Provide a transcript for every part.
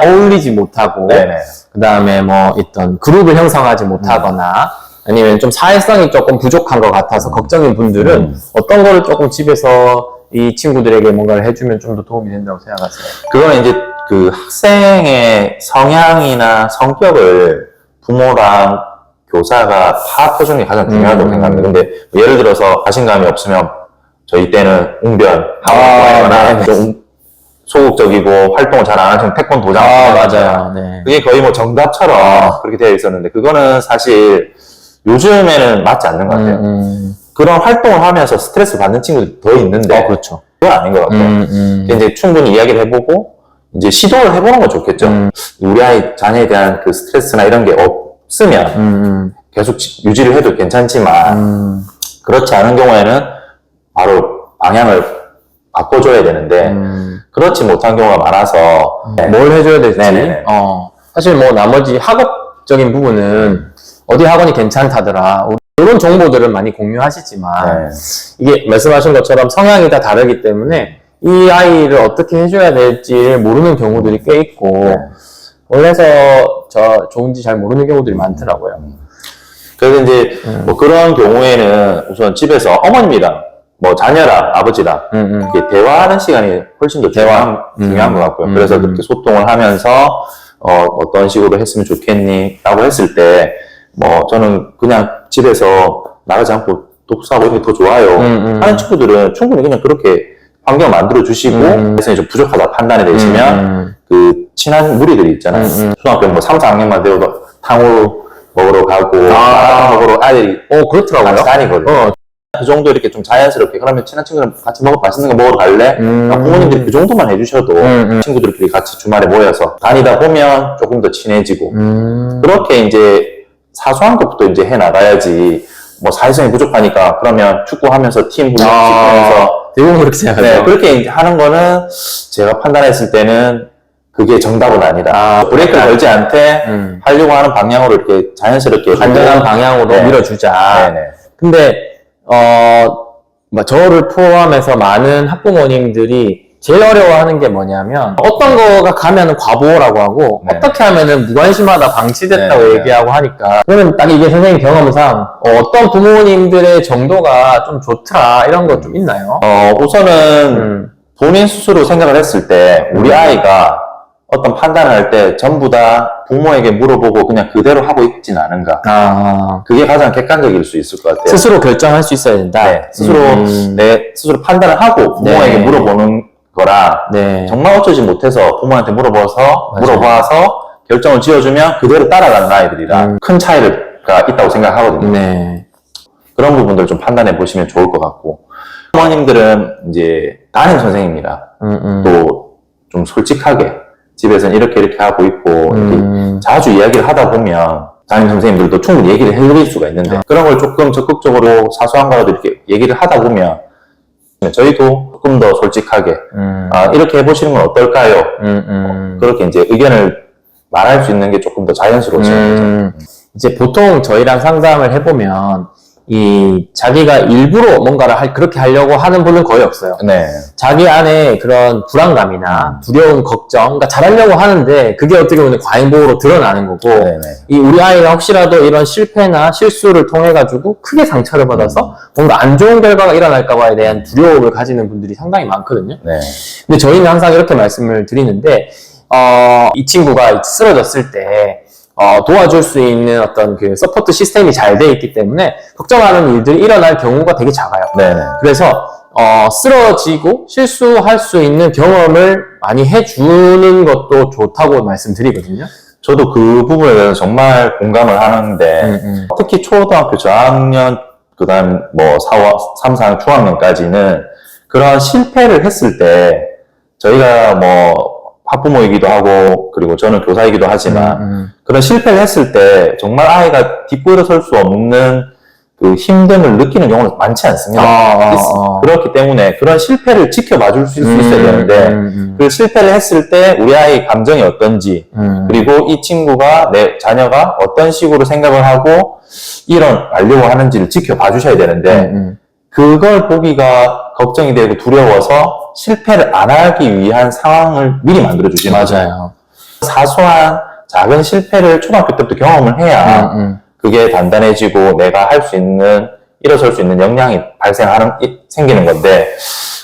어울리지 못하고, 네네. 그 다음에 뭐 어떤 그룹을 형성하지 못하거나, 아니면 좀 사회성이 조금 부족한 것 같아서 걱정인 분들은 어떤 거를 조금 집에서 이 친구들에게 뭔가를 해주면 좀 더 도움이 된다고 생각하세요? 그거는 이제 그 학생의 성향이나 성격을 부모랑 교사가 파악해주는 게 가장 중요하다고 생각합니다. 근데 뭐 예를 들어서 자신감이 없으면 저희 때는 웅변, 하거나 좀 소극적이고 활동을 잘 안 하시는 태권도장. 맞아요. 네. 그게 거의 뭐 정답처럼 그렇게 되어 있었는데 그거는 사실 요즘에는 맞지 않는 것 같아요. 그런 활동을 하면서 스트레스 받는 친구들이 더 있는데 그렇죠. 그건 아닌 것 같아요. 이제 충분히 이야기를 해보고 이제 시도를 해보는 건 좋겠죠. 우리 아이 자녀에 대한 그 스트레스나 이런 게 없으면 계속 유지를 해도 괜찮지만 그렇지 않은 경우에는 바로 방향을 바꿔줘야 되는데 그렇지 못한 경우가 많아서 뭘 해줘야 될지. 네네네. 사실 뭐 나머지 학업적인 부분은 어디 학원이 괜찮다더라. 이런 정보들은 많이 공유하시지만 이게 말씀하신 것처럼 성향이 다 다르기 때문에 이 아이를 어떻게 해줘야 될지를 모르는 경우들이 꽤 있고 원래서 좋은지 잘 모르는 경우들이 많더라고요. 그래서 이제 뭐 그런 경우에는 우선 집에서 어머님이랑 뭐 자녀랑 아버지랑 이렇게 대화하는 시간이 훨씬 더 중요한 것 같고요. 그래서 그렇게 소통을 하면서 어떤 식으로 했으면 좋겠니? 라고 했을 때 뭐 저는 그냥 집에서 나가지 않고 독서하고 이게 더 좋아요 하는 친구들은 충분히 그냥 그렇게 환경을 만들어 주시고 그래서 좀 부족하다 판단이 되시면 그 친한 무리들이 있잖아요. 초등학교 뭐 3, 4학년만 되어도 탕후루 먹으러 가고 먹으러 아이들이 그렇더라고요. 같이 다니거든요. 그 정도 이렇게 좀 자연스럽게 그러면 친한 친구랑 같이 맛있는 거 먹으러 갈래? 부모님들이 그 정도만 해주셔도 친구들끼리 같이 주말에 모여서 다니다 보면 조금 더 친해지고 그렇게 이제 사소한 것부터 이제 해 나가야지 뭐 사회성이 부족하니까 그러면 축구하면서 팀 훈련시키면서 대부분 그렇게 생각하죠. 네, 그렇게 이제 하는 거는 제가 판단했을 때는 그게 정답은 아니다. 브레이크를 걸지 않되 하려고 하는 방향으로 이렇게 자연스럽게 안전한 방향으로 밀어주자. 네네. 근데 저를 포함해서 많은 학부모님들이 제일 어려워하는 게 뭐냐면 어떤 거가 가면은 과보라고 하고 어떻게 하면은 무관심하다 방치됐다고 얘기하고 하니까 그러면 딱 이게 선생님 경험상 어떤 부모님들의 정도가 좀 좋더라 이런 거 좀 있나요? 우선은 본인 스스로 생각을 했을 때 우리 아이가 어떤 판단을 할 때 전부 다 부모에게 물어보고 그냥 그대로 하고 있진 않은가. 그게 가장 객관적일 수 있을 것 같아요. 스스로 결정할 수 있어야 된다. 네, 스스로 판단을 하고 부모에게 물어보는 거라 정말 어쩌지 못해서 부모한테 물어봐서 결정을 지어주면 그대로 따라가는 아이들이라 큰 차이가 있다고 생각하거든요. 그런 부분들을 좀 판단해 보시면 좋을 것 같고 부모님들은 이제 담임 선생님이라 또 좀 솔직하게 집에서는 이렇게 하고 있고 이렇게 자주 이야기를 하다 보면 담임 선생님들도 충분히 얘기를 해드릴 수가 있는데 그런 걸 조금 적극적으로 사소한 거라도 이렇게 얘기를 하다 보면 저희도 조금 더 솔직하게 이렇게 해보시는 건 어떨까요? 그렇게 이제 의견을 말할 수 있는 게 조금 더 자연스러워지는 거죠. 이제 보통 저희랑 상담을 해보면 자기가 일부러 뭔가를 그렇게 하려고 하는 분은 거의 없어요. 자기 안에 그런 불안감이나 두려움, 걱정, 그러니까 잘하려고 하는데 그게 어떻게 보면 과잉보호로 드러나는 거고 우리 아이가 혹시라도 이런 실패나 실수를 통해가지고 크게 상처를 받아서 뭔가 안 좋은 결과가 일어날까 봐에 대한 두려움을 가지는 분들이 상당히 많거든요. 근데 저희는 항상 이렇게 말씀을 드리는데 이 친구가 쓰러졌을 때 도와줄 수 있는 어떤 그 서포트 시스템이 잘 돼 있기 때문에 걱정하는 일들이 일어날 경우가 되게 작아요. 그래서 쓰러지고 실수할 수 있는 경험을 많이 해주는 것도 좋다고 말씀드리거든요. 저도 그 부분에 대해서 정말 공감을 하는데 특히 초등학교 저학년 그다음 뭐 3, 4학년 중학년까지는 그런 실패를 했을 때 저희가 뭐 학부모이기도 하고 그리고 저는 교사이기도 하지만 그런 실패를 했을 때 정말 아이가 뒷골에 설 수 없는 그 힘듦을 느끼는 경우는 많지 않습니다. 그렇기 때문에 그런 실패를 지켜봐 줄 수 있어야 되는데 그 실패를 했을 때 우리 아이의 감정이 어떤지 그리고 이 친구가 내 자녀가 어떤 식으로 생각을 하고 일어나려고 하는지를 지켜봐 주셔야 되는데 그걸 보기가 걱정이 되고 두려워서 실패를 안 하기 위한 상황을 미리 만들어 주시는 거죠. 맞아요. 사소한 작은 실패를 초등학교 때부터 경험을 해야 그게 단단해지고 내가 할 수 있는, 일어설 수 있는 역량이 생기는 건데,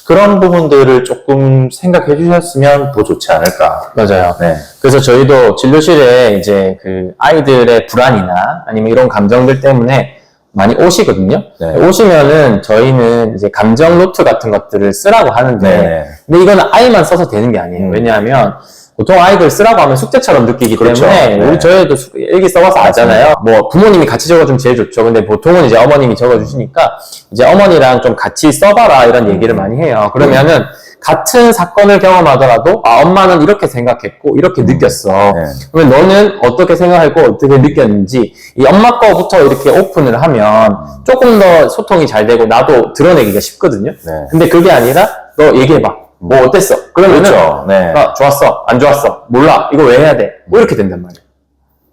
그런 부분들을 조금 생각해 주셨으면 더 좋지 않을까. 맞아요. 네. 그래서 저희도 진료실에 이제 그 아이들의 불안이나 아니면 이런 감정들 때문에 많이 오시거든요. 네. 오시면은 저희는 이제 감정 노트 같은 것들을 쓰라고 하는데, 네. 근데 이거는 아이만 써서 되는 게 아니에요. 왜냐하면 보통 아이들 쓰라고 하면 숙제처럼 느끼기 그렇죠. 때문에, 네. 우리 저희도 일기 써봐서 알잖아요. 뭐 부모님이 같이 적어주면 제일 좋죠. 근데 보통은 이제 어머님이 적어주시니까 이제 어머니랑 좀 같이 써봐라 이런 얘기를 많이 해요. 그러면은 같은 사건을 경험하더라도, 아, 엄마는 이렇게 생각했고 이렇게 느꼈어. 네. 그러면 너는 어떻게 생각했고 어떻게 느꼈는지 이 엄마 거부터 이렇게 오픈을 하면 조금 더 소통이 잘 되고 나도 드러내기가 쉽거든요. 네. 근데 그게 아니라 너 얘기해봐. 뭐 어땠어? 그러면은 그렇죠. 네. 아, 좋았어, 안 좋았어, 몰라, 이거 왜 해야 돼? 뭐 이렇게 된단 말이에요.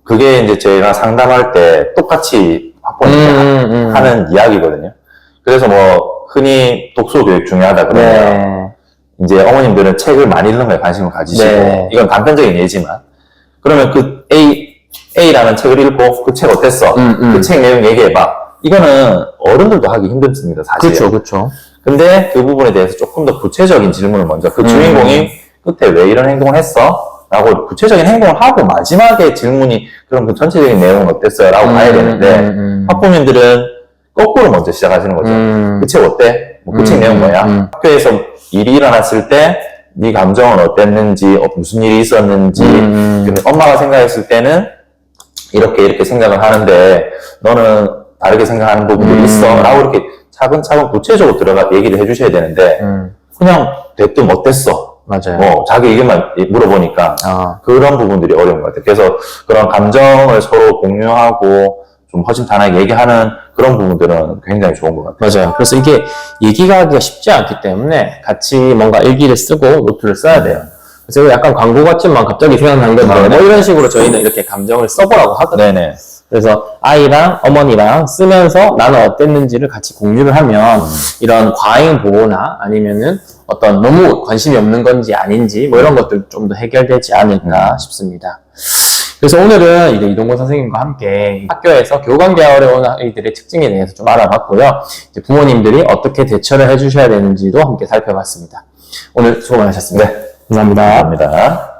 그게 이제 저희가 상담할 때 똑같이 학부모님께 하는 이야기거든요. 그래서 뭐 흔히 독서 교육 중요하다 그러면 네. 이제 어머님들은 책을 많이 읽는 거에 관심을 가지시고, 네. 이건 단편적인 예지만, 그러면 그 A라는 책을 읽고 그 책 어땠어? 그 책 내용 얘기해봐. 이거는 어른들도 하기 힘듭니다, 사실. 그렇죠, 그렇죠. 근데 그 부분에 대해서 조금 더 구체적인 질문을 먼저, 그 주인공이 끝에 왜 이런 행동을 했어? 라고 구체적인 행동을 하고 마지막에 질문이 그럼 그 전체적인 내용은 어땠어요? 라고 가야 되는데, 학부모님들은 거꾸로 먼저 시작하시는 거죠. 그 책 어때? 뭐 그 책 내용 뭐야? 학교에서 일이 일어났을 때 네 감정은 어땠는지, 무슨 일이 있었는지, 근데 엄마가 생각했을 때는 이렇게 생각을 하는데 너는 다르게 생각하는 부분도 있어. 라고 이렇게 차근차근 구체적으로 들어가 얘기를 해주셔야 되는데, 그냥 대뜸 어땠어? 맞아요. 뭐 자기 의견만 물어보니까 그런 부분들이 어려운 것 같아요. 그래서 그런 감정을 서로 공유하고 좀 허심탄회하게 얘기하는 그런 부분들은 굉장히 좋은 것 같아요. 맞아요. 그래서 이게 얘기가 하기가 쉽지 않기 때문에 같이 뭔가 일기를 쓰고 노트를 써야 돼요. 그래서 약간 광고 같지만 갑자기 생각난 건데, 뭐 이런 식으로 저희는 이렇게 감정을 써보라고 하거든요. 네네. 그래서 아이랑 어머니랑 쓰면서 나는 어땠는지를 같이 공유를 하면 이런 과잉 보호나 아니면은 어떤 너무 관심이 없는 건지 아닌지 뭐 이런 것들 좀 더 해결되지 않을까 싶습니다. 그래서 오늘은 이제 이동건 선생님과 함께 학교에서 교감기 어려운 아이들의 특징에 대해서 좀 알아봤고요. 이제 부모님들이 어떻게 대처를 해주셔야 되는지도 함께 살펴봤습니다. 오늘 수고 많으셨습니다. 네. 감사합니다. 감사합니다.